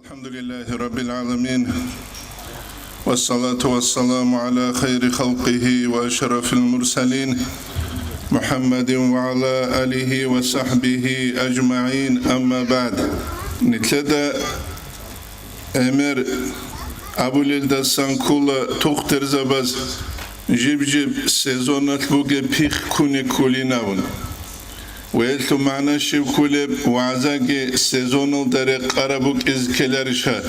الحمد لله رب العالمين والصلاة والسلام على خير خلقه وأشرف المرسلين محمد وعلى آله وصحبه أجمعين أما بعد نتلدى أمير أبو للدسان كولا تختر زباز جيب سيزونات بوغي بيخ كوني كوليناون ويلتو معنا شيب كوليب وعزاقي سيزونال داري قرابوك إز كلارشها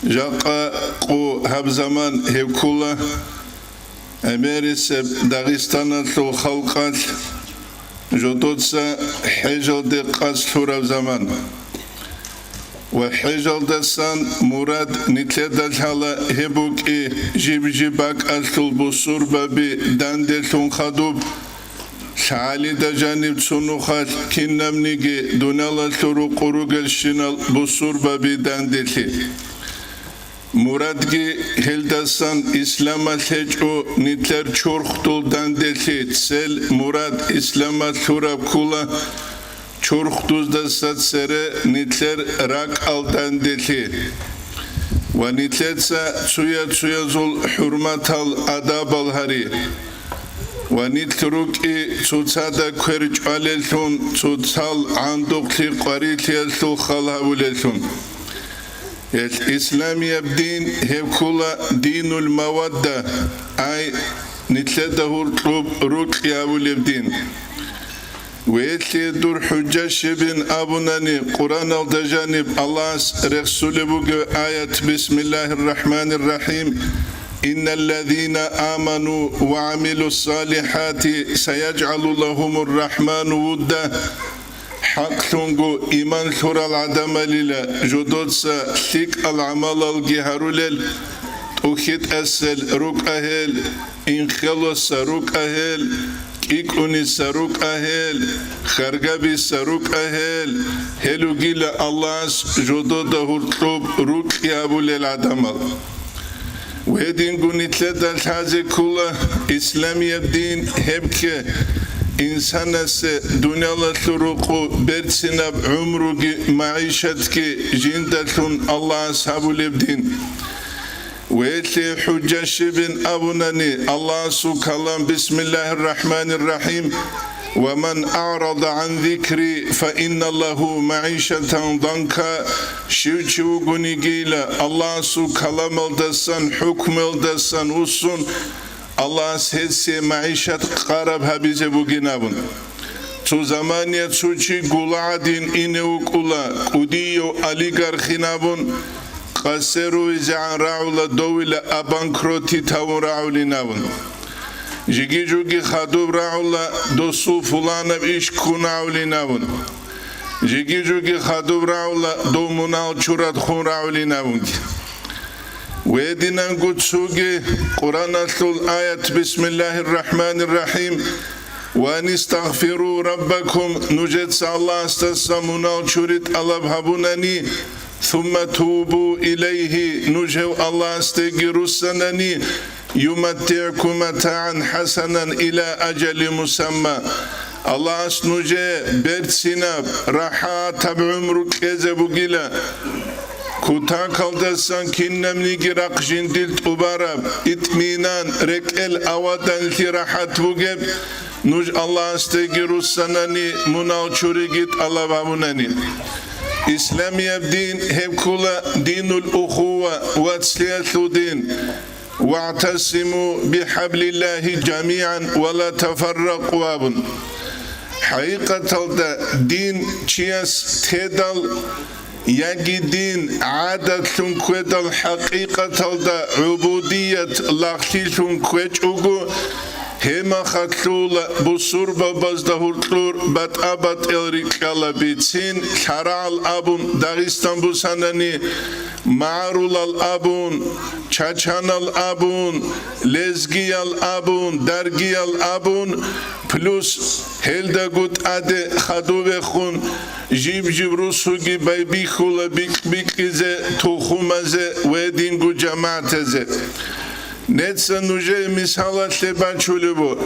جاقا قو هب زمان هب كولا أميريس داغستاناتلو خلقات جودوتسا حجل دي قاسلو رب زمان وحجل دسان مراد نتلدا الحالة هبوك جيباك أسلو بصور بابي داندلتون خدوب شعالي دا جانب تسونوخات كنمنيجي دونالا تورو قروغل شنال بصور بابي داندلتي مرادجي هلدسان إسلام الهجو نتلر چورختول داندلتي تسل مراد إسلام الثوراب كولا چورختوز دستات سره نتلر راك الداندلتي ونتلتسا تسويا زول حرمات الأداب الهري ونتلروك تسادا كورج عليلتون تسال عندوك قريتيلتو خلهوليلتون الإسلام يبدين هكولا دين المودة أي نتلده روك يابوليبدين ويتلي دور حجة شبين أبوناني قرآن الدجانب الله رسول بوغ آية بسم الله الرحمن الرحيم إن الذين آمنوا وعملوا الصالحات سيجعل لهم الرحمن ودا حق تنقو إيمان ثورة العدم للا جدودسا ثيك العمل الجهرولل توخيت أسل روك أهل إنخلص روك أهل إكوني سروك أهل خرجبي سروك أهل هلو جيل الله جدوده الطلب روك يابو للعدمل وهدين قنيت لدى الحازي كله إسلامي الدين هبكي إنسان دنيا لطرقو برسنا بعمرك معيشتك جندتون الله أصحاب الدين ويتلي حجة شبن أبناني الله سكالام بسم الله الرحمن الرحيم ومن أعرض عن ذكري فإن له معيشة ضنكا شوشو قنيجيلا الله سكالام الدسان حكم الدسان وصن الله سهسي معيشة قرب هبيزي بوغينابون تو زمانية تسوشي قلعدين إنو قلا قديو أليغار خينابون قاسرو إزعان راولا دويلة أبانكروتي تاون راولينابون جيجي جوغي خادوب راولا دوسو فلانا بإيش كون راولينابون جيجي جوغي خادوب راولا دو منال چورات خون راولينابون ويدنا نقول سوغي قرآن الآية بسم الله الرحمن الرحيم وأن استغفروا ربكم نجد الله استسمنا شريط الله بهبونني ثم توبوا إليه نجو الله استغفروا سنني يمتعكم متاعا حسنا إلى أجل مسمى الله اسنجي برسنا راحة بعمرك كذبوا قلا كوتا كالدسان كنمنيجي راقجين دلت أبارب إتمينان ركال أودان راحت بوغب نوج الله استغفروا السناني منال چوريجيت الله بابوناني إسلامي الدين هبكولا دين الأخوة واتسلية دين واعتصموا بحبل الله جميعا ولا تفرقوا أبن حقيقة الدين چياس تدل يجي دين عادة كويت الحقيقة عبودية لاختيل كويت أوغو هما خطول بصور ببازدهور طلور بات أبات الرقالة بيتسين شرع الأبون داغستان بوساناني معرول الأبون چاچان الأبون لزگي الأبون درگي الأبون پلوس هلدا قد أدي خدو بخون جيب روسوغي بايبي خولا بيك إزي توخومازي ويدينغو جماعتزي نتسا نوجه مثالات لبان چولبو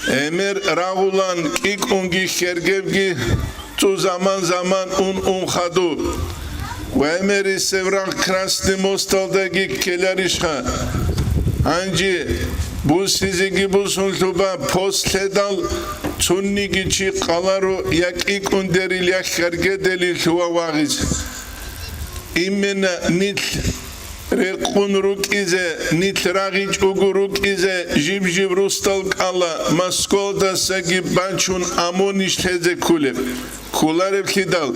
امير راغولان كيك اونغي خرگبگي تو زمان خدو وامری سوران کراسنی مستالدگی کلارشخا انجی بوسیزگی بوسونتوبا پوستدال چونیگی چی قلارو یک ایکوندریل یک خرگه دلیل تو واقعیز ایمن نیت رقون روک ایزه نیت راغیچ اوگو روک ایزه جیب جیب روستال کالا مسکول دا سگی بانچون امونیش تزه کولارب کدال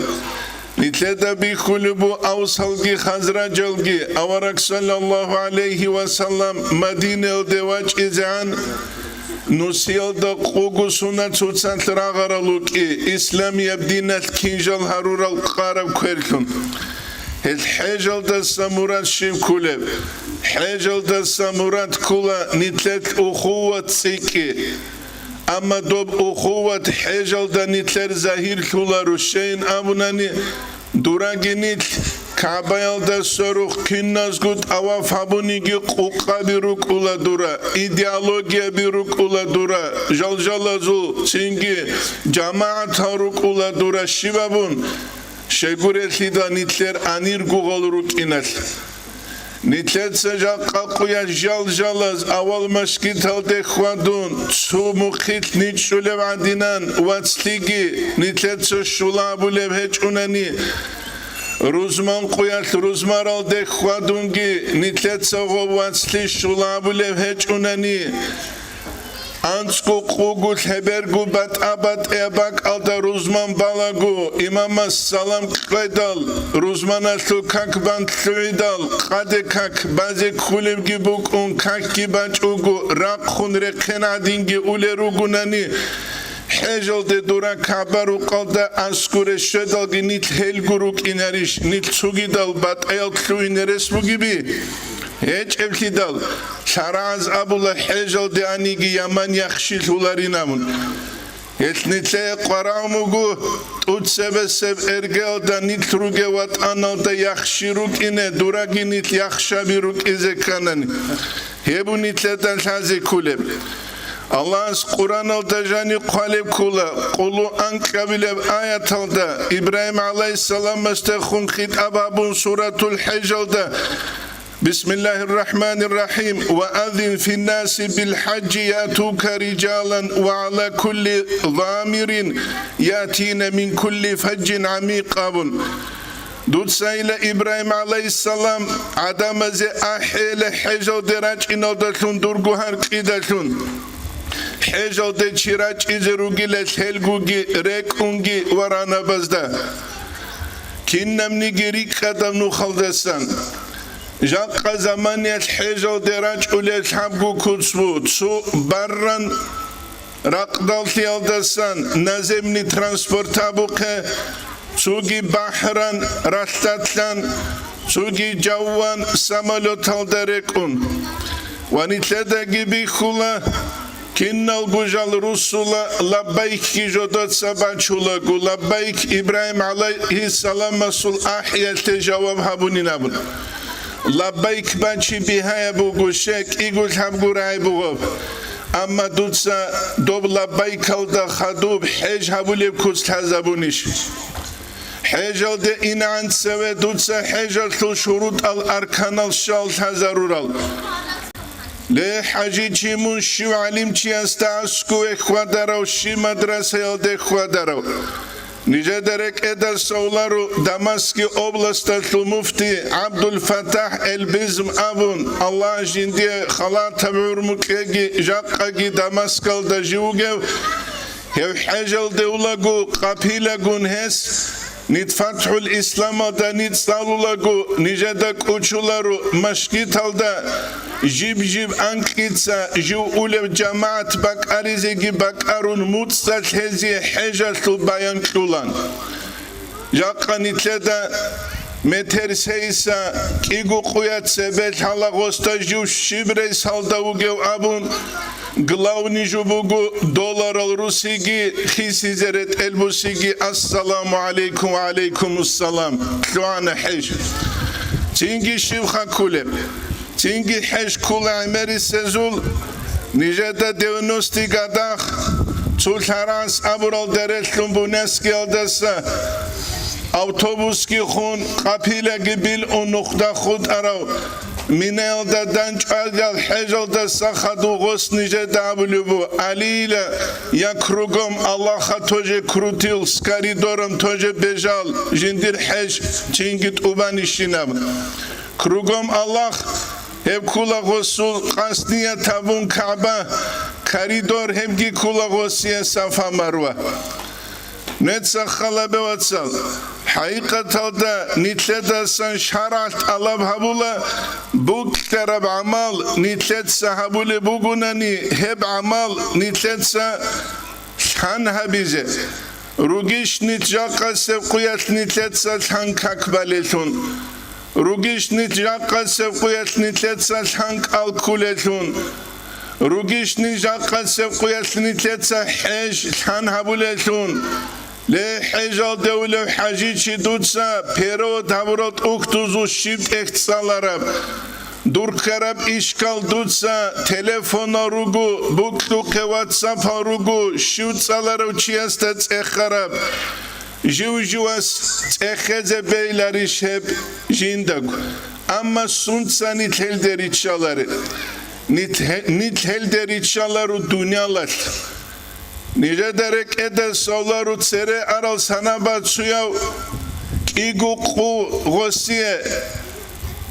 نیتلدا بی کولبو اوسالگی خزراجالگی اوارک صلی الله علیه و سلم مدینه الدواج ایزان نوسیال دا قوگو سونت سوتسانت راغرالوکی اسلامی ابدینت کینجال هرورال قارب کرکن الحجل دا سامورات شيم كولب حجل دا سامورات كولا نتلت أخوة سيكي أما دوب أخوة حجل دا نتلر زهير كولا روشين أبناني دوراغي نتل كعبايل دا سروخ كناز قد أواف هبونيجي قوقا بيروك أولا دورا إيديالوجيا بيروك أولا دورا جال زو سينجي جماعة هاروك أولا دورا شبابون شيغورتلي دا نيتلر انير غوغولروك انال نيتلر سجا قاقويا جالز اول مشكيتال دي خوادون سو مخيت نيتشولب عدينان واتسليگي نيتلر شولابو لبهجوناني روزمان قويات روزمارال دي خوادونگي نيتلر سغو واتسلي شولابو لبهجوناني Ansku qugul hebergu bat abat ebak alda Ruzman balagu imama salam qedal Ruzmanaslu kak bant suidal qade kak baze khulevgi bukun kak ki banchugu raqkhun reqenadingi ulerugunani Hejal de dura kabaru qalda anskure shedalgi nit helguruk inarish nit sugidal bat ayal kluineres bu gibi Hiç evkidal Saraz abula hejal de anigi yaman yakşil hularinamun Etnitle qaramugu utsebeseb ergel da nitruge vat anal da yakşiruk ine duragi nit yakşabiruk izekanani Hebu nitletan hazi kuleb Allah'ız Kur'an alda jani qaleb kula Qulu ankabileb ayat alda İbrahim aleyhisselam mestekhun khitababun suratul hejal بسم الله الرحمن الرحيم وأذن في الناس بالحج يأتوك رجالا وعلى كل ضامر يأتين من كل فج عميق دود سائل إبراهيم عليه السلام عدم زي أحيل حجو دراج إنو دلون درگو هر قيدلون حجو دي چراج إزروگي لسهلگوگي ريكونگي ورانا بزده كنمني گريك قدم نو خلدستان جاق زمانية حجو دراج أولي الحبقو كتسبو تسو برن رقدال تيالدسان نزمني ترانسپورتابوكه تسوغي بحران رشتاتلان تسوغي جوان سمالوتال دريكون ونتلدگي بيخولا كنال بجال رسولا لبايك كي جودت سبانچولا گو لبايك إبراهيم عليه السلام مسؤول أحيال تجاوب هبوني نابون لبيك بانشي بهاي بوغو شيك إيغول حبغو راي بوغو أما دوتسا دوب لبيك الدا خدوب حيج هبوليب كوز تحزبونيش حيج الدا إن عند سوى دوتسا حيج الثل شروط الأركان الشال تحزرورال لي حاجي جيمون شو علم چي استعسكو اخوادارو شي مدرسة الدا اخوادارو Nice derek eder soğuları Damaski oblastal mufti Abdülfettah el-Bizm avun Allah jindiye khala taburmukegi jaqqagi Damaskalda jiugev hev hajal devlagu qapilagun hes nit fathul İslam'da nit salulagu nice de uçuları maşkitalda jib ankitsa jiv ulev cemaat bak arizegi bak arun mutsal hezi hejal bayan kulan yaqanitleda meterseysa kigu quyat sebel halagosta jiv shibre saldavugev abun Glavni jubugu dolar al rusigi xisizeret elbusigi assalamu aleykum ve aleykumussalam Kuana hej Tingi şivha kuleb Tingi hej kula emeri sezul Nijeda devnosti gadah Sulharans abural deretlum buneski aldasa avtobuski xun qapilagi bil unuqda xud arav minelda dançadal hejalda sakhadu gosnije davlubu alila ya krugom Allah'a toje krutil skaridoram toje bejal jindir hej çingit uban işinam krugom Allah hep kula gosul qasniya tabun Kaaba koridor hemgi kula gosiye safa marwa Netsa khalabe watsal haqiqatalda nitledasan şarat alab habula bu terab amal nitletsa habule bugunani heb amal nitletsa shan habize rugish nitjaqa sev quyat nitletsa shan kakbalethun rugish nitjaqa sev quyat nitletsa shan kalkulethun rugish nitjaqa sev quyat nitletsa hej shan habulethun Le hejal devle hajici dutsa pero davrot uktuzu şift eksalarab durkarab işkal dutsa telefona rugu buktu WhatsApp rugu şivtsalar uçiyasta tsekharab jivjivas tsekheze beylari şep jindag ama suntsa niteldericşaları niteldericşaları dünyalar Nice derek ede solar utsere aral sana batsuyav igu ku gosiye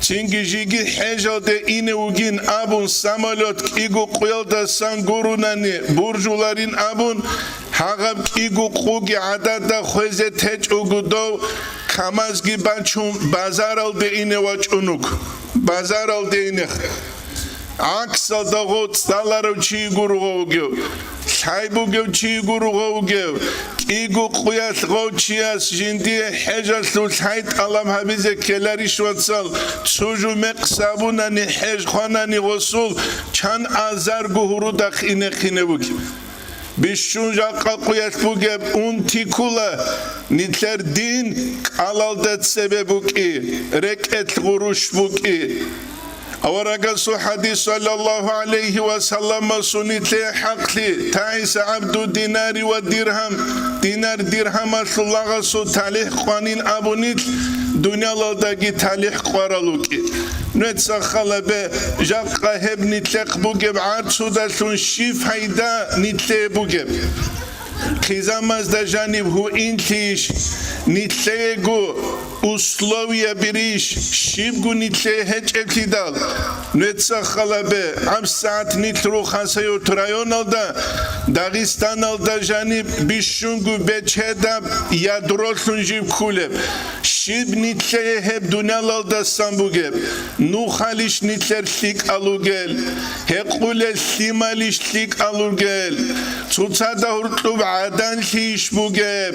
Çünkü jigi hejade ine ugin abun samalot igu kuyalda sangurunani burjuların abun hagab igu kugi adada khweze teç ugudov kamazgi bançum bazar alde ine vaçunuk bazar alde ine Aksal da got stalarov çi gurgovgev Saybugev çi gurgovgev Igu quyas govçiyas jindiye hejaslu sayt alam habize kelariş vatsal Tsuju meqsabunani hej khonani gosul Çan azar guhuru da khine khine bugi Bişun jaqa quyas bugev un tikula Nitler din alaldat sebebuki Reket guruş buki Avaraga su hadis sallallahu aleyhi ve sellem sunitle hakli ta'isa abdu dinari ve dirham dinar dirhama sullaga su talih qanin abunit dünyalardaki talih qaraluki netsa khalabe jaqqa heb nitlaq bugeb arsuda sun şif hayda nitle bugeb Khizamazda janib hu intlish nitlegu условия бериш шибгу нитле хечеклидал нетса халабе ам саат нитру хасаё районалда Дагестаналда жаниб бишунгу бечеда ядролун жив кулеб шиб нитле хеб дуналалда самбугеб ну халиш нитлер лик алугел хекуле сималиш лик алугел цуцада уртлуб адан лиш бугеб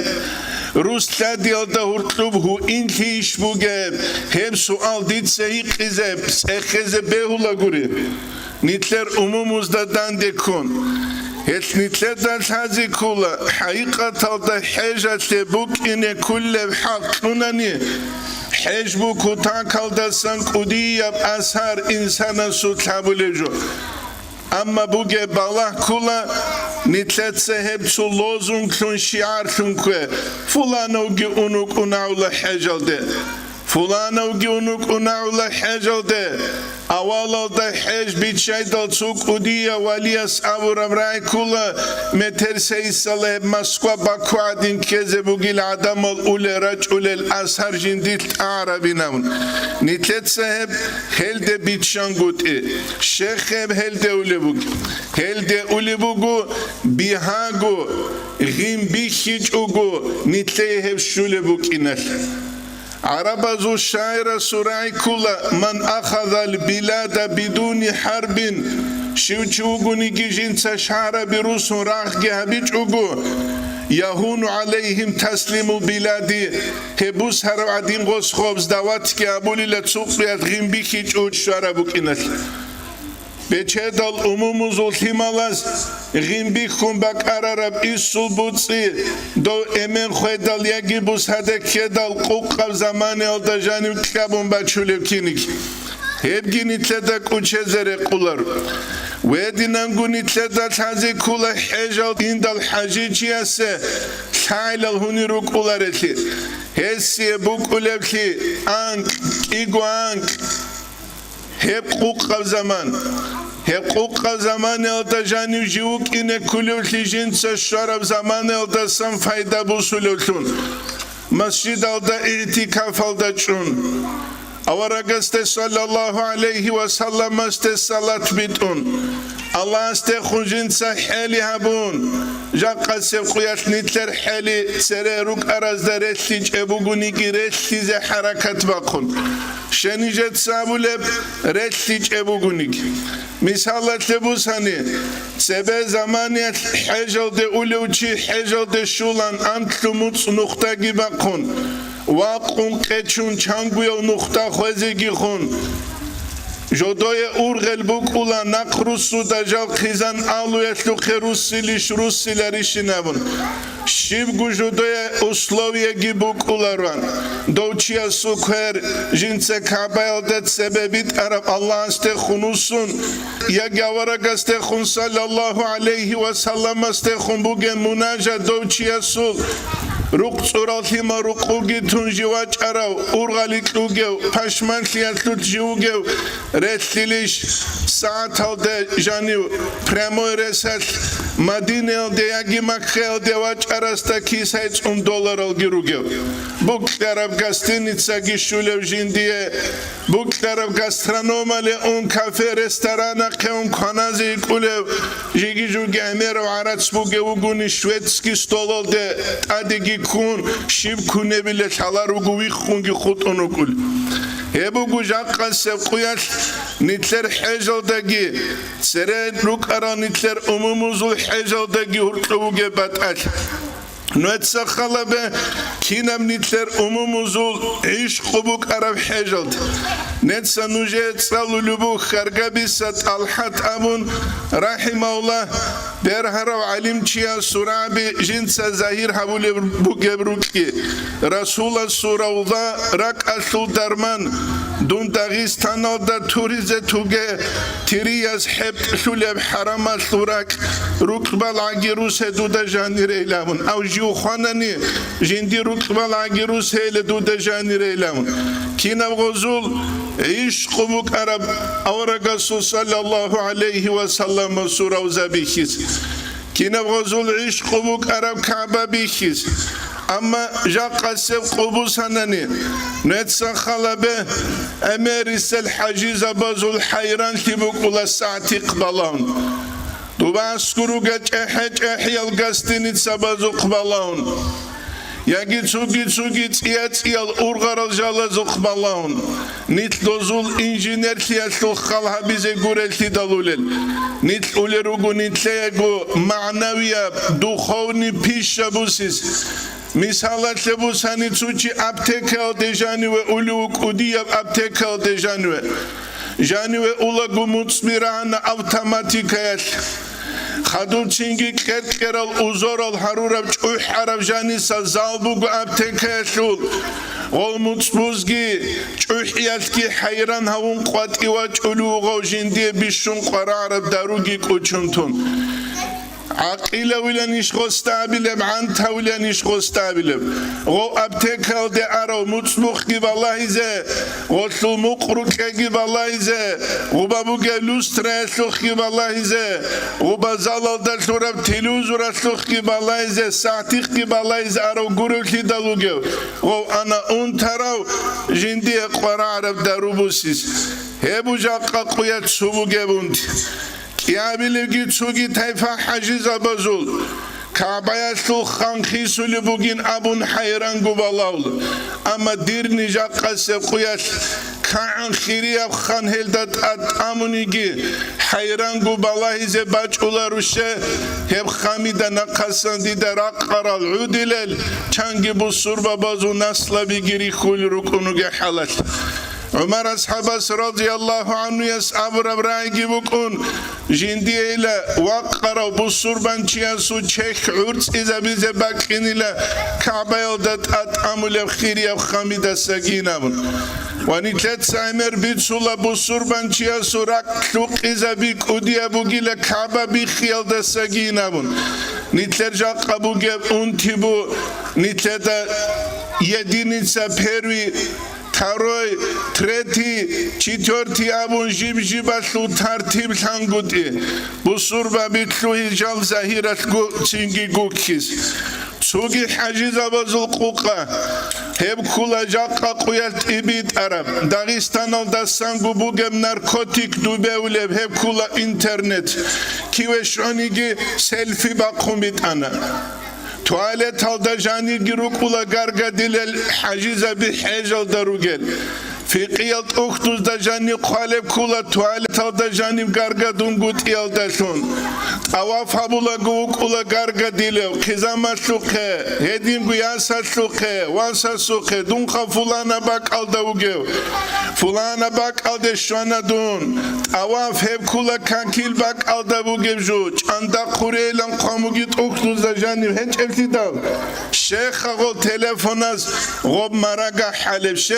Rusladiyalda hurtlub hu inliş bugeb hem sual ditse iqizeb ekheze behula guri nitler umumuzda dandekun et nitlerdan hazi kula haqiqatalda hejate buk ine kulle haqqunani hejbu kutakalda san kudiyab ashar insana su tabulejo Ama buge balah kula nitletse hepsu lozunglun şiarlun kwe Fulanogi unuk unaula hejalde Fulanogi unuk unaula hejalde Avalalda hej bitşaydal tsuk udiya valiyas avuram ray kula Meterse isale Moskva Baku adin keze bugil adamal ule raç ulel ashar jindil arabinamun Nitletse hep helde bitşanguti Şeyh hep helde ule bugi Helde ule bugu bihagu Gimbi hiç ugu Nitleye hep şule buginel Arabazu şaira suray kula man akhadal bilada biduni harbin Şivçi uguni gijinsa şara birusun rahge habiç ugu Yahunu aleyhim taslimu biladi Hebus haradin gos khobz davat ki abulile tsuqiyat gimbi hiç uç şara bukinel Beçedal umumuz ultimalaz Gimbi kumbak ararab isul butsi Do emen khedal yagi bus hadek kedal Quqqav zamani alda janim tkabun baçulev kinik Hebgi nitledak uçezere kular Vedinangu nitledak hazi kula hejal indal hajiciyase Sailal huniruk ular eti هسي بوكولبكي أنك إيجو أنك حقوق زمان حقوق زمان التجاني جيوك إن كل جنس الشرب زمان التسم فايدة بوسولتون مسجد الدا اعتكاف الدا چون أورغست صلى الله عليه وسلم است صلاة بيتون الله است خنجنس حالي هبون جاق سقيات نتر حالي سرروك أراز درستيج أبوغوني كي رستيز حركات باقون شنيجت سابولب رستيج أبوغوني مثالات لبوساني سبب زمانيات حجل ده أولوچي حجل ده شولان أنتلموت نختاقي باقون واقون قچون چانگويو نختا خوزيگي خون جودوي أورغل بوكولا نقرسو دجال خيزان آلو يتلو خروسيليش روسيلاريشي نبون شيبگو جودوي أسلوية گي بوكولا روان دوچيا سوكهر جنسة كابايل دت سببيت عرب الله استخونوسون يگاورق استخون صلى الله عليه وسلم استخون بوغن مناجة دوچيا سوك روق صوراتي ما روقوگي تنجيواج عراو أورغاليك لوگيو پشمان خياتلوت جيوگيو رتليش ساعت هل ده جانيو پرموي رسال مدينة ده ياگي مكخيل ده واج عراستا كيس هيتس $1 الگيروگيو بوك طرف گستينيتسا گي شولو جنديه بوك طرف گسترانومالي اون كافي رستارانا قيون كانازي كولو جيگي جوگي اميرو عراتس بوگي وگوني شويتسكي ستولول ده تادگي كون شيب كونه بله تلاروگو ويخونگي خطونو كول هبوگو جاقا سبقويات نتلر حجل داگي سره روك ارا نتلر اموموزو حجل داگي هرقوگي باتال نوتسا خلبه كينام نتلر اموموزو عيش قبوك عرب حجل نتسا نوجه تصالو لبو خرقبي ست الحات امون رحمه الله برهرو علم چيا سرابي جنسا زهير حبولي بوگبروكي رسول سورة الله رك أسلو درمان دون داغستان دا توريزة توگه ترياز حب شولب حرام سورك ركبال عجيروس دودا جاني ريلامون او جيو خاناني جندي ركبال عجيروس هيل دودا جاني ريلامون كينا غزول عيش قبوك عرب أورغسو صلى الله عليه وسلم سورة وزابيخيز كينا غزول عيش قبوك عرب كعبة بيخيز أما جاق السب قبوس هناني نتسا خلبه أميرس الحجيز بازو الحيران تبوك ولا ساعتي قبلان دوبا اسكرو قج احيال قستيني تسابازو قبلان ياگي تسوگي تيال أورغارال جالازو قبلان نتلوزول إنجينير تيالتو خالها بيزي قورلتي دالولل نتلولروغو نتليغو معنوية دخوني بيشا بوسيس مثالات لبوساني تسوچي ابتكال دي جانوه أولوك ودياب ابتكال دي جانوه أولاغو متصميران أوتوماتيكيات خدو چينگي كرال أوزورال حرورب چوي حرب جانيسا زالبوغو ابتكالشول والمتصبوزگي چوي حيالكي حيران هون قوات إواج أولوغو جندي بيشون قرارب داروغي كوچنتون عقيلة ولا نشغستابلب عنتها ولا نشغستابلب غو أبتكال دي أرو مطلوخ جيب الله إزا غو مقروك جيب الله إزا غو بابوغا لوسترا سلوخ جيب الله إزا غو بزالال دا سورب تلوزورا سلوخ جيب الله إزا ساعتيخ جيب الله إزا أرو قروكي دالوغو غو أنا أنتراو جندي قرار عرب داروبوسيس هبو جاقا قويت سوبو جبوند يابيلغي تسوغي تايفا حجيزا بازول كعبايا سلو خانخي سولي بوغين أبون حيران قبالاول أما دير نجاقا سيقوياش كعن خيريا خان هلدات أمونيجي حيران قبالاه زي باج أولاروشه هب خاميدا نقصان ديدا راقرا العودلال چانگي بسوربا بازو نسلا بيگيري خول ركونوغي حالات عمر أصحابس رضي الله عنه يسعب ربرايجي بكون جندي إلى وقرا بسوربان چياسو چيخ عرس إذا بيزي باقين إلى كعبة يلدت أمول بخيري بخاميدا ساقينا ونتلت سايمر بيتسولا بسوربان چياسو راقلوق إذا بيك أودي أبوغي لكعبة بخيال دا ساقينا نتلت جاق أبوغي أنتبو نتلت единица первый, второй, третий, четвертый абун жиб-жиба лутарти блангути. Бусурба битлуи жал захира цинги гукхис. Цуги хажиза базул кука. Хебкула жакка куят ибит араб. Дагестанал дасангу бугем наркотик дубеулеб. Хебкула интернет. Кивешониги селфи бакумит ана. Tuvalet alda jani girukula garga dilel hajiza bi hejal darugel. Fiqiyat uhtuz da jani qaleb kula tuvalet alda jani garga dungut yalda shun. Tawaf habula gukula garga dilev. Khizama shuqe, hedim guyasa shuqe, wansa shuqe, dunqa fulana bak alda ugev. Fulana bak alda shwana dun. Tawaf heb kula kankil bak alda ugev ju. Çanda kurelan qamugit uhtuz da jani henç شيخ غو تلفوناز غو مراغا حلب شي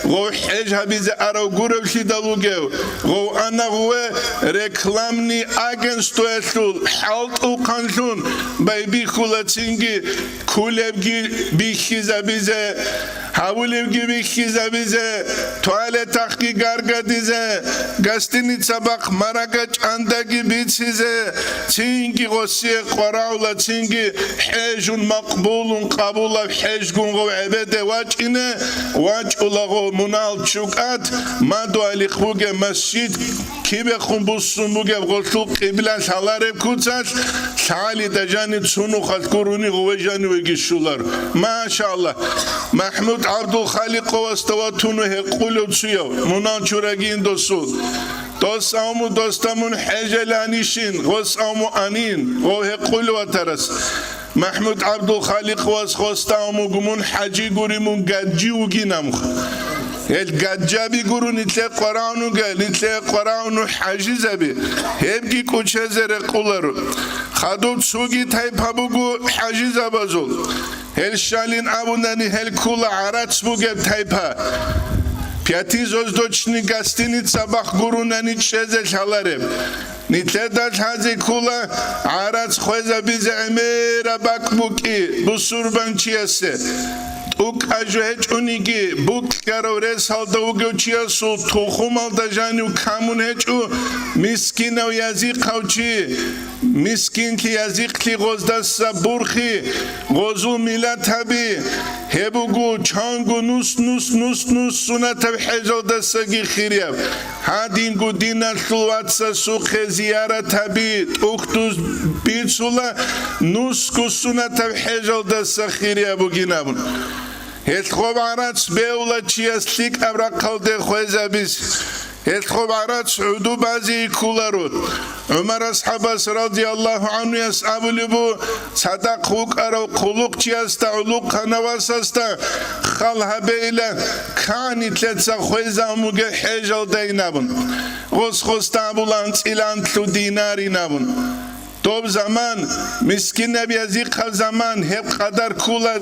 غو حج هبيز ارو غورو شيدالوغو غو انا غو ريكلامني اجنستو اسول حالت او قانشون بايبي خولاتينغي كولبغي بيخيزا بيزه هاولبغي بيخيزا بيزه توالت تحقي غارغا ديزه غاستيني صباح مراغا چانداغي بيتسيزه تينغي غوسي قراولا تينغي حجون مقبول قبول حجون غو عباده واجئنا واجئلا غو منال شوكات ما دو علي خوغ مسجد كي بخون بوسون غوشو قبلا شالارب كوتساش شالي دجاني تسونو خذكروني غو جاني ويجيشولار ما شاء الله محمود عبد الخالق واستواتونو هقولو تسيو منال شوراغين دوسول دوستامون حجلانيشين غوسامو انين غو هقولو وترس محمود عبد الخالق واس خوستامو گمون حجی گوریمون گجی وگینم الگجابی گورو نیتله قرآنو گل نیتله قرآنو حجی زبی هبگی کوچه زره قولارو خدود سوگی تایپا بگو حجی زبازول هل شالین ابوندنی هل کول عراتس بگه تایپا پیاتی زوزدوچنی گستینی صباح گوروننی چیزه شالارم نیتلداش هزی کولا عرض خوزه بیز امیر بکبوکی بسوربان چیسته اوک اجوهج اونیگی بوک کرو رسال دوگو چیسو توخومال دا جانیو کامون هجو مسکین و یزیق خوچی مسکین که یزیق لی غزدستا برخی غزو میلت هبی هبوگو چانگو نوس سنت حجال دستگی خیریب هادین گو دینر شلواتسا سوخ زیارت هبی اختوز بید سولا نوس کو سنت حجال دستا خیریبو گینابون هیچ خوب عراتس بیولا چیست لیک ابرا قلده خویزه بیز هیچ خوب عراتس عدو بازی کولارود عمر اصحابس رضی الله عنو یسعبو لبو صدق خوک ارو قلوق چیستا علوق خنواسستا خالها بیله کانی تلتسا خویزه اموگه حجال دینابون غز خوستا بولانس ایلان تلو دیناری نابون Dob zaman miskin nebiyazık zaman hep kadar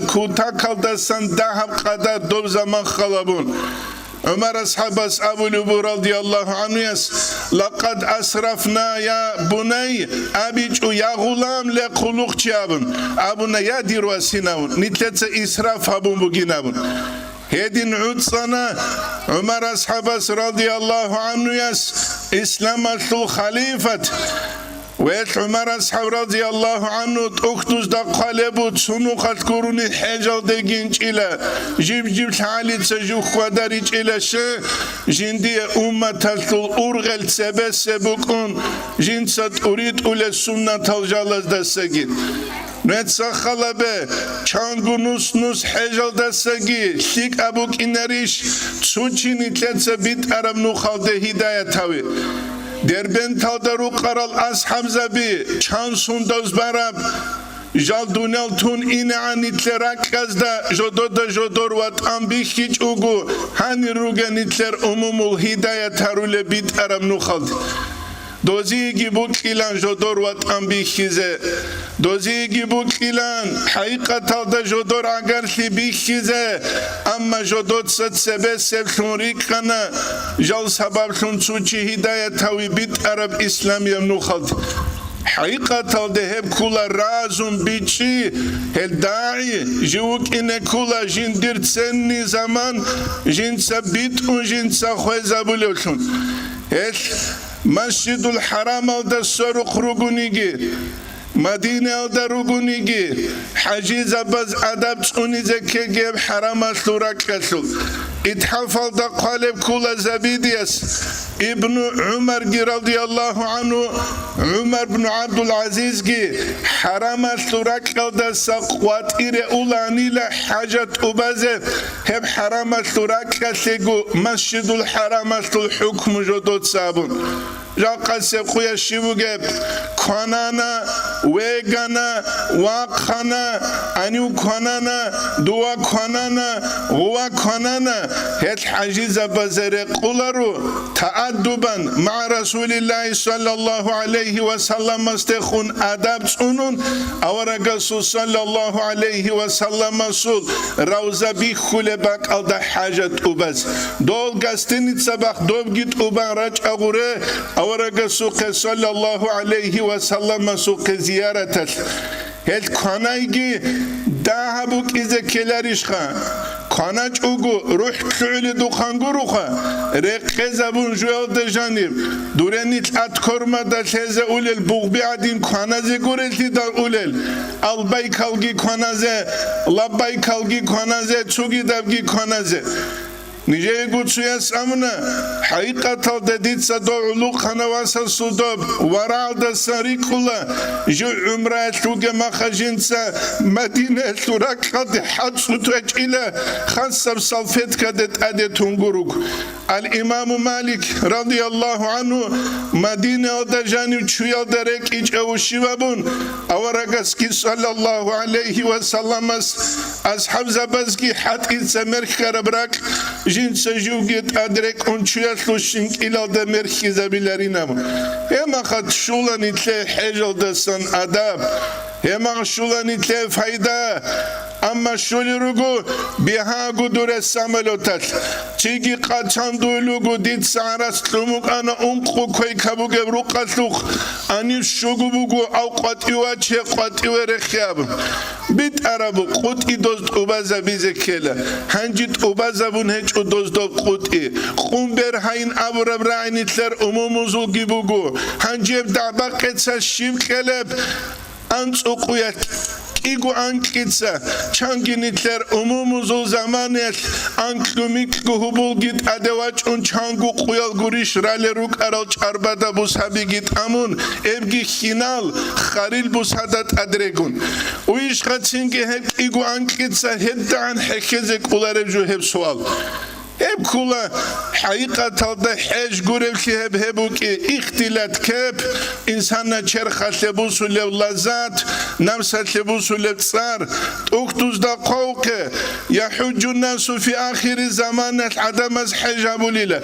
kuta kaldasan daha kadar dob zaman halabun. Ömer ashabas Abu Lubur radiyallahu anhu yas laqad asrafna ya bunay abicu ya gulam le kuluk çabun abuna ya dirwasinavun nitletsa israf habun buginavun hedin utsana Ömer ashabas radiyallahu anhu yas İslam asul halifat ويش عمر أصحاب رضي الله عنه أختوز دا قلبو تسونو خذكروني حجال دقينج إلى جيب حالي تسجو خواداريج إلى شا جندي أمة تلتل أرغل سبكون جنسات أريد أولى سنة تلجالز دا سجين نتسا خلبه چانگو نوس حجال دا سجي شيك أبوك إنريش تسوچيني تلتسا بيت عرب نو خالده هداية تاوي دربن تادرو قرال أصحاب زبي چان سندوز براب جال دونال تون این عنیتلر اکازده جدور وات آنبی هیچ اوگو هنی روگنیتلر عمومول هدایت هرول بیت ارم نخالد دوزیگی بود ایلان جدور وات آنبی خیزه دوزیگی بود ایلان حقیقت الده جدور اگر بی خیزه اما جدور ست سبه سبشون ریکنه جال سببشون چوچی هدایت هاوی بیت عرب اسلامی نخالد حقيقة ده كولا رازم بيجي الداعي جوك إن كولا جندر سني زمان جن سبيت وجن سخوزا بلوشون مسجد الحرام ده سرق رجونيجي مدينة ده رجونيجي حجيز بز أدب توني زكيجي حرام سورك كسل اتحفل ده قالب كولا زبيديس ابن عمر رضي الله عنه عمر بن عبد العزيز حرام سورك ده سقوات إلى أولاني لحاجة أبازه هب حرام سورك كسيجو مسجد الحرام الحكم جدود سابون جاقا سيقويا شيبوغيب كونانا ويغانا واقخانا انيو كونانا دوا كونانا غوا كونانا هيت حجيزة بزرق قولارو تأدبا مع رسول الله صلى الله عليه وسلم استخون أدب سنون أورغسو صلى الله عليه وسلم سول روزا بيخول باك ألدا حاجة أبز دول قستيني تسبق دول جيت أبان رج أغوري أورغ سوق صلى الله عليه وسلم سوق زيارة هل كنايجي دهبوك إذا كلاريشخا كناج أوجو روح كعل دخانجو روخا رق زبون جوال دجانب دورنيت أتكرما دشيزة أولل بغبي عدين كنازي قرلتي دا أولل الباي كالجي كنازي لباي كالجي كنازي تسوغي دبجي كنازي نيجي قدسيا سامنا حقيقة الدديد سدو علوق خنواسا صدوب ورع دساري كلا جو عمره شوق ما خجنسا مدينة سوراك قد حد سوتوك إلى خاصة بصلفت كدت أدت تنقروك الإمام مالك رضي الله عنه مدينة دجاني وشويا درك إج أو شبابون أورغسكي صلى الله عليه وسلم أصحاب زبزكي حد إنسامر خربراك جنس جوجت أدرك أنشيا سوشينك إلى دمر خزابيلارينام هما خد شولا نتلي حجل دسان أداب هما شولا نتلي فايدة أما شولي رغو بها قدر ساملوتات تيجي قاتشان دويلوغو ديت سعراس لوموك أنا أمقو كوي كابوغي روقاتلوخ أني شوغو بوغو أو قاتيوا چه قاتيوا رخياب بيت عربو قوتي دوست أبازا بيزي كيلا هنجيت أبازا بون هج دوست دو قوتي قوم بر هين أبو رب رعيني تلر أموموزو گيبوغو هنجيب دعبا قدسا شيب كلب أنت أقويت إيجو أنكيتسا چانگينيتلر أموموزو زمانيت أنكلوميك هبول جيت أدواج أن چانگو قويل غوريش رالروك أرال چاربادا بوسابي جيت أمون إبگي خينال خاريل بوسادات أدريگون ويش خاتسينگي هب إيجو أنكيتسا هدعان حكيزك أولارب جو هب سوال هب كولا حقيقة تلده حج قرب كي هبوك اختلاط كيب إنسانا چرخة لبوسو لولازات نمسة لبوسو لبصار اكتوز دا قوك يحج الناس في آخر الزمان عدم از حجاب لله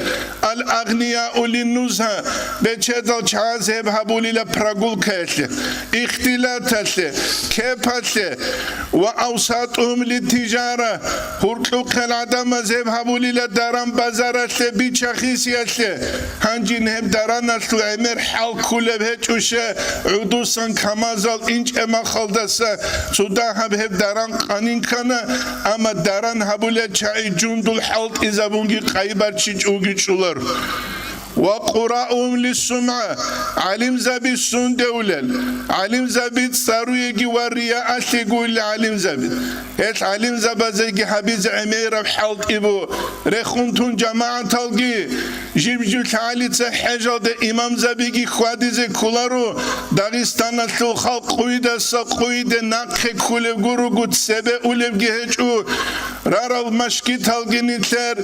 الأغنياء للنزهة بچدل چاز هبهبو لله پرگول كيتل اختلاطات كيبات وأوساطهم للتجارة هرقلق العدم از هبهبو لله داران بازارت بیچخیسیت هنجین هم داران است و امر حال کله بهچوشه عدوسان کمازال اینچ اما خالدسه سودا هم داران قانین کنه اما داران هبوله چای جندل حالت ازابونگی قایبر چیچ اوگی چولر وقراءهم للسمعة علم زبيد سن دولل علم زبيد سارويجي والرياء تقول علم زبيد هت علم زبازيجي حبيز عمير بحلط إبو رخونتون جماعة تلقي جيب جل تعالي تحجة ده إمام زبيجي خواديزي كولارو داغستان الثو خلق قويدة سقويدة نقخ كولي غورو قد سبه أولي هجو رارا المشكي تلقي نتر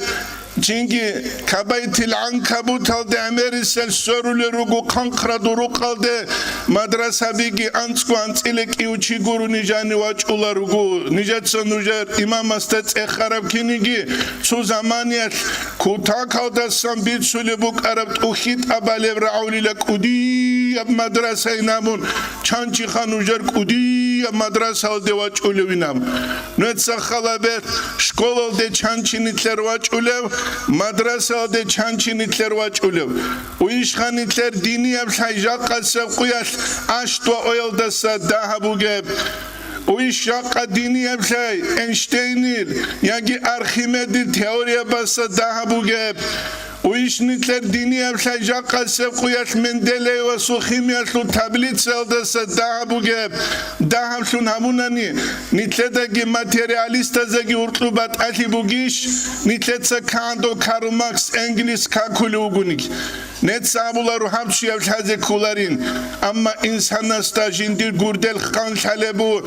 Çünkü kabaytil ankabut aldı Amerisel sorulu rugu kankra duru kaldı madrasa bigi ansku ansilik iuçi guru nijani vaç ula rugu nijatsa nujar imam astet ekharab kinigi su zamaniyat kuta kaldasan bir sulubuk arab uhit abalev raulile kudi madrasa inamun çançi khanujar kudi madrasa aldı vaç uluvinam nütsa khalabet школалде чанчинитлер вачулев мадрасалде чанчинитлер вачулев уишханитлер динияб сайжаққасев қуяс аштва оялдаса дахабугеб уишаққа динияб сай Эйнштейнир яги Архимеди теория баса дахабугеб уишнитлер динияб сайжаққасев қуяс Менделеева су химиясу таблицалдаса дахабугеб дахабсун хамунани нитледаги материалистазаги уртлубат алибугиш нитлеца Канто Карл Маркс Энгелис какули угуник нецабулару хамшияб шазе куларин амма инсанаста жиндир гурдел хан шалебу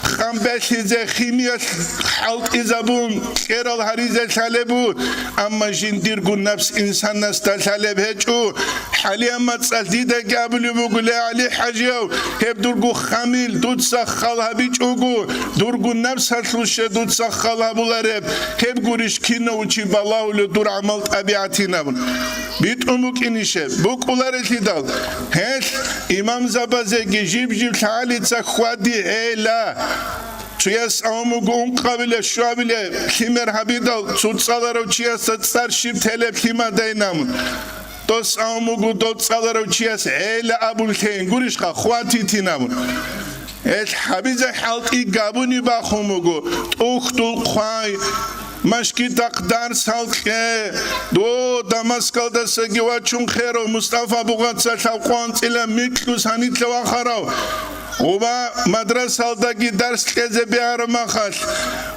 хан бешизе химияс халт изабун керал харизе шалебу амма жиндир гун нафс инсанаста шалеб хечу حاليا تصديده قبل بقول علي حاجه هبدرغو خامل دود سخالها بيچوغو درغو نفس هشوش دود سخالها بولارب هب گورش كينو وچي بالاول دور عمل طبيعتنا بيت امك انيشه بوكولارتي دال هش امام زبازگي جيب تعالي تخوادي الا Çuyas amugun kabile şuabile kimer habidal tutsalarov çiyas starship telep kimadaynamun Dos amugu dot salarov çiyas ele abulken gurishqa khwati tinamun Es habize halqi gabuni baxumugu tuxtul qay Mashki taqdar salqe do Damaskalda segiwachun khero Mustafa bugatsa shalqwan tsila miklus hanitla waxarav Oba madrasaldagi dars tkeze biara maxal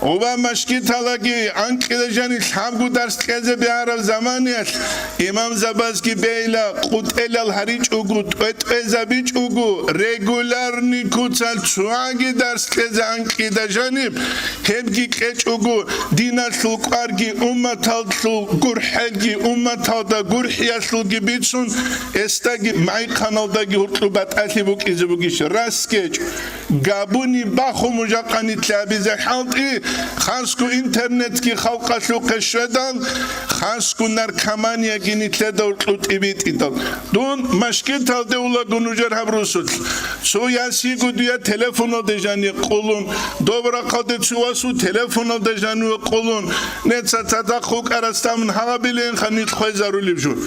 Oba mashkitalagi anqilejani shabgu dars tkeze biara zamaniat İmam Zabazki beyla qutelal hariç ugu etvezabiç ugu regularni kutsal tsuagi dars tkeze anqidajanib hebgi qeç ugu dinasul qargi ummatalsul gurhelgi ummatalda gurhiyasulgi bitsun estagi may kanaldagi hurtlubat alibuk izibugish ras Gabuni baxu mujaqani tlabize halqi xansku internet ki xalqa suqeshvedal xansku narkamaniya ginitleda urqutibitidal dun mashkitalde ulagunujar habrusul so yasigu diya telefono dejani qulun dobra qade tsuasu telefono dejani qulun netsa tadaqu qarastamn hagabilen khanit khwezarulibjur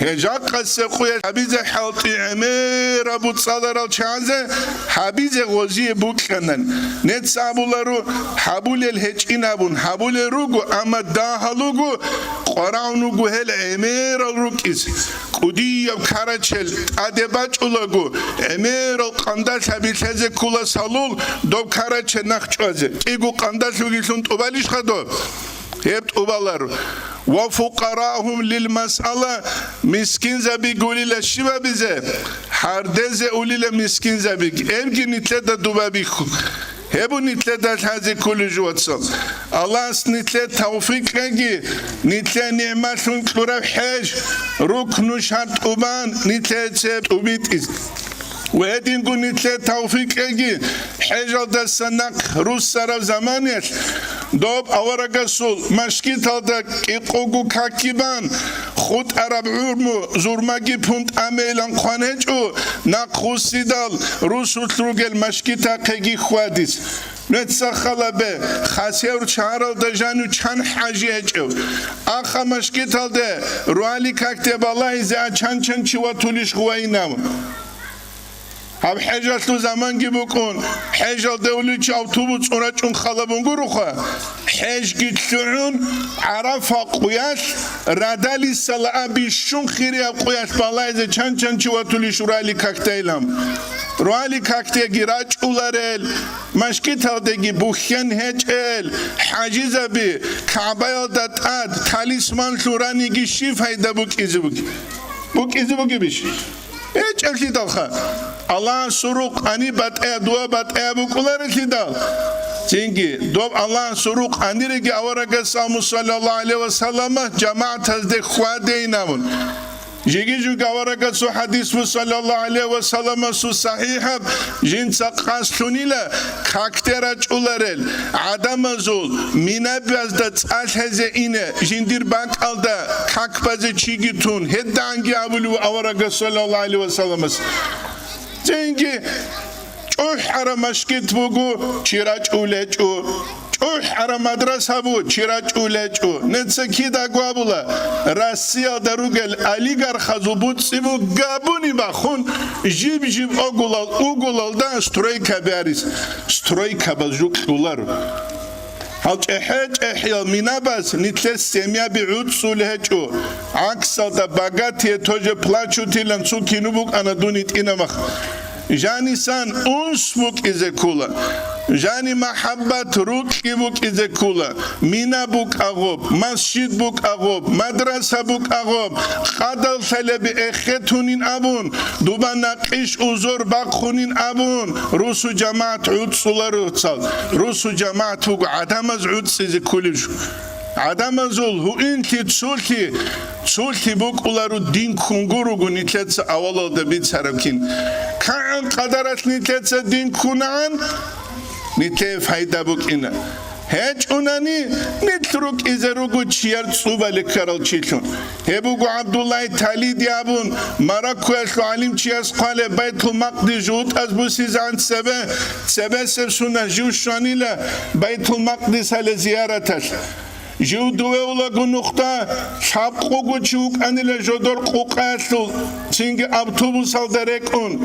Hecak qase quya habize halti emir abu tsalar alçaze habize goziye bukhanan net sabularu habul el hechinabun habul rugu ama dahalugu qoraunugu hel emir al rukis qudiya karachel adebachulagu emir al qandash habize kula salul do karache nakhchwaze igu qandash ugisun tubalish khado Hept ubalar ve fuqarahum lil mas'ala miskin zabi gulile shiva bize hardeze ulile miskin zabi evgi nitle da dubabi Hebu nitle da hazi kuluju watsal Allah nitle tawfik regi nitle ni'matun qura haj ruknu shart uban nitle tseb ubit iz وهدين قلنا توفيق اجي حجر دا السنق روس سرف زمانيش دوب اورا سول مشكيت هذا اقوغو كاكيبان خود عرب عرمو زورماجي پونت اميلان قانهجو نقوسي دال روس وطروغل مشكيت اقيگي خواديس نتسخلا به خاسيور چارل دا جانو چان حاجي اجو آخا مشكيت هذا روالي كاكتب الله ازا چان چوا توليش خوائنام Hab hejatlu zaman gibi kon hejat devletçi avtobus uğraşın xalabun guruxa hej gitsun arafa quyash radali salabi shun khiriya quyash balayze chan chiwatuli shurali kakteylam ruali kakte giraç ularel mashkitaldegi bukhyan hechel hajizabi kabayaldat ad talisman shurani gi shifayda buk izibuki bish Hiç elki dalha. Allah suruk ani bat'e dua bat'e bu kular elki dal. Çünkü dob Allah suruk aniregi avaraga samu sallallahu aleyhi ve sellem cemaat hazde khwade inamun. Jigi avaraga su hadis bu sallallahu aleyhi ve sellem su sahiha jin saqaslunila kakteraç ularel adamazul minabazda tsaheze ine jindir bank alda kakbaze çigitun heddangi avulu avaraga sallallahu aleyhi ve sellem Çünkü çoğ ara maşkit bugu çiraç uleçu ჭუჰ madrasa bu çiraçuleçu netsekida guabula Rusya darugel oligarxa zubutsibu gabuni baxun jib ogulal da stroyka beris stroyka bazuklar Halçehe minabas nitles semya bi'ud sulheçu aksalda bagatiye toje plaçutilan su kinubuk anadunit inamak Jani san unsbuk izekula Jani mahabbat rukibuk izekula Mina buk agob Masjid buk agob Madrasa buk agob Qadal felebi ekhetunin abun Dubana qish uzor bakhunin abun Rusu cemaat udsular utsal Rusu cemaat buk adamaz uds izekulish Adamazul hu inti tsulti buk ularu din kunguru gunitletsa awalo da bit sarabkin Kaan qadarat nitletsa din kunan Nitle fayda buk ina Heç unani nitruk izerugu çiyar tsubali karal çilun Hebugu Abdullah Tali diyabun Maraku eslu alim çiyas qale Baytul Maqdi jut az bu sizan sebe sevsuna juşanila Baytul Maqdi sale ziyarataş Juduvela gunukta şapkogu çuk anile jodor kuqasul Çingi avtobus aldarek un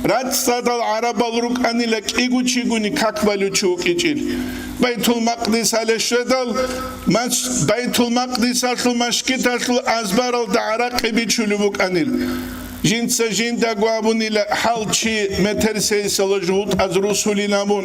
Ratsadal arabal ruk anile kigu çiguni kakbalu çuk içil Baytul Maqdis ale şedal Baytul Maqdis aslu maşkit aslu azbaral da araqibi çulubuk anil Jinsa jinda guabunila halçi metersey salajut az rusulinabun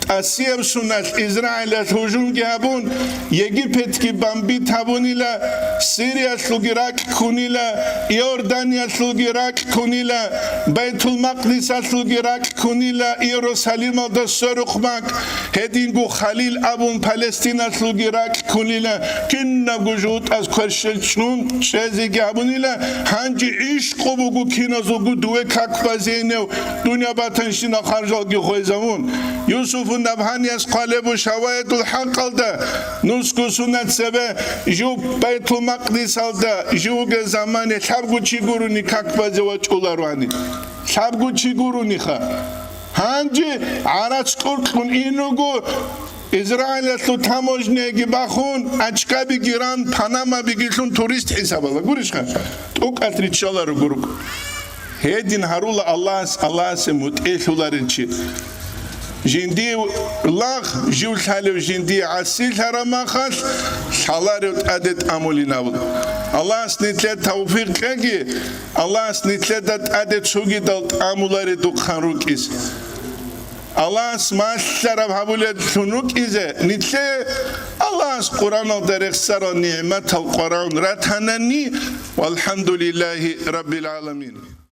Asiyab sunas İsrail'e hücum gabun Yegipet ki bambi tabunila Siriya sulgirak kunila Yordanya sulgirak kunila Baytul Maqdis sulgirak kunila Yerusalim'a da sorukmak Hedingu Halil abun Palestina sulgirak kunila Kinna gujut az karşılçnun şezi gabunila Hangi iş kobugu kinazogu duve kakbazenev Dünya batanşina kharjal gi khoyzamun Yusuf Nabhaniyas qalebu şavayetul haqqalda Nusku sunat sebe Ju Baytul Maqdis alda Juge zamane Sabgu çiguruni kakbaze vaçularvani Sabgu çiguruni kha Hangi araç kurkun inugu İsrail'e su tamojnegi baxun Açka bigiran Panama bigilun turist hesabala Gurişka Tuk atriçaları guruk Hedin harula Allah se mut'eşuların çi Jindi lağ jul halev jindi asil haramakhas salarut adet amulinavul Allah snitle tawfiq kegi Allah snitle dat adet sugi dalt amulari dukhanrukis Allah smasharab habulet sunuk ize nitle Allah Kur'an al derek sara ni'mat al Kur'an rathanani walhamdulillahi rabbil alamin